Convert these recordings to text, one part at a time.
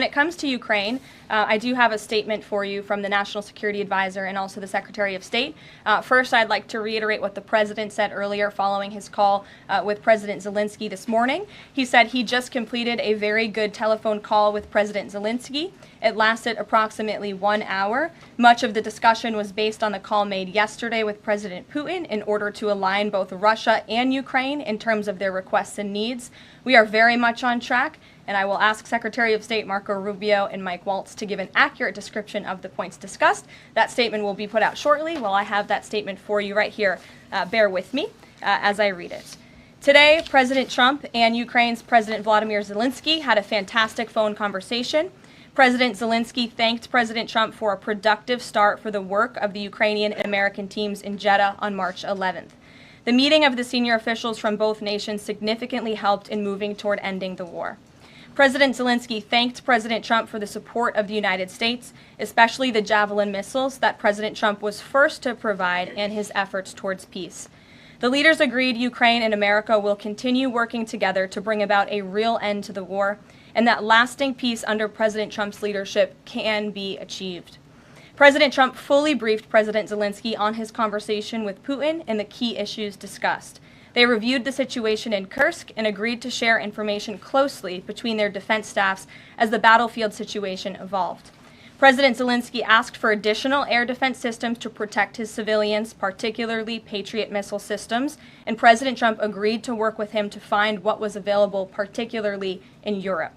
it comes to Ukraine, I do have a statement for you from the National Security Advisor and also the Secretary of State. First, I'd like to reiterate what the President said earlier following his call with President Zelensky this morning. He said he just completed a very good telephone call with President Zelensky. It lasted approximately 1 hour. Much of the discussion was based on the call made yesterday with President Putin in order to align both Russia and Ukraine in terms of their requests and needs. We are very much on track, and I will ask Secretary of State Marco Rubio and Mike Waltz to give an accurate description of the points discussed. That statement will be put out shortly. Well, I have that statement for you right here. Bear with me as I read it. Today, President Trump and Ukraine's President Volodymyr Zelensky had a fantastic phone conversation. President Zelensky thanked President Trump for a productive start for the work of the Ukrainian and American teams in Jeddah on March 11th. The meeting of the senior officials from both nations significantly helped in moving toward ending the war. President Zelensky thanked President Trump for the support of the United States, especially the Javelin missiles that President Trump was first to provide in his efforts towards peace. The leaders agreed Ukraine and America will continue working together to bring about a real end to the war, and that lasting peace under President Trump's leadership can be achieved. President Trump fully briefed President Zelensky on his conversation with Putin and the key issues discussed. They reviewed the situation in Kursk and agreed to share information closely between their defense staffs as the battlefield situation evolved. President Zelensky asked for additional air defense systems to protect his civilians, particularly Patriot missile systems, and President Trump agreed to work with him to find what was available, particularly in Europe.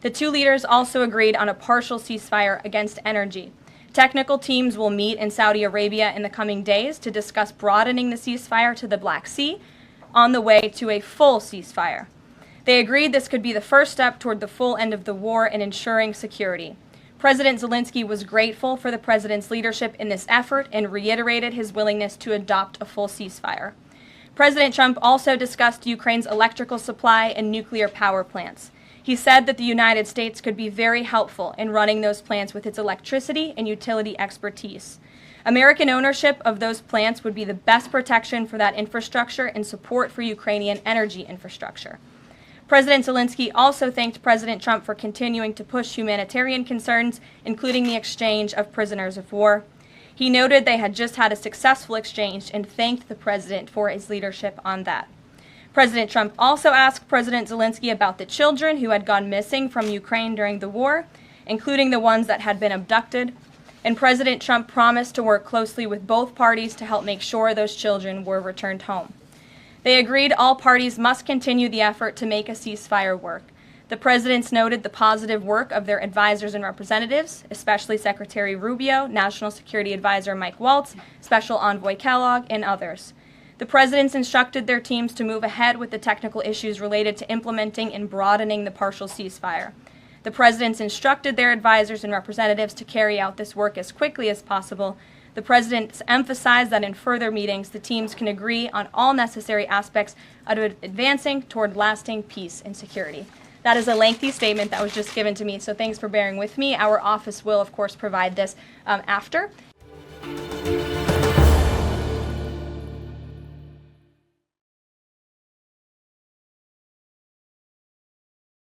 The two leaders also agreed on a partial ceasefire against energy. Technical teams will meet in Saudi Arabia in the coming days to discuss broadening the ceasefire to the Black Sea on the way to a full ceasefire. They agreed this could be the first step toward the full end of the war and ensuring security. President Zelensky was grateful for the president's leadership in this effort and reiterated his willingness to adopt a full ceasefire. President Trump also discussed Ukraine's electrical supply and nuclear power plants. He said that the United States could be very helpful in running those plants with its electricity and utility expertise. American ownership of those plants would be the best protection for that infrastructure and support for Ukrainian energy infrastructure. President Zelensky also thanked President Trump for continuing to push humanitarian concerns, including the exchange of prisoners of war. He noted they had just had a successful exchange and thanked the president for his leadership on that. President Trump also asked President Zelensky about the children who had gone missing from Ukraine during the war, including the ones that had been abducted, and President Trump promised to work closely with both parties to help make sure those children were returned home. They agreed all parties must continue the effort to make a ceasefire work. The presidents noted the positive work of their advisors and representatives, especially Secretary Rubio, National Security Advisor Mike Waltz, Special Envoy Kellogg, and others. The presidents instructed their teams to move ahead with the technical issues related to implementing and broadening the partial ceasefire. The presidents instructed their advisors and representatives to carry out this work as quickly as possible. The presidents emphasized that in further meetings, the teams can agree on all necessary aspects of advancing toward lasting peace and security. That is a lengthy statement that was just given to me, so thanks for bearing with me. Our office will, of course, provide this after.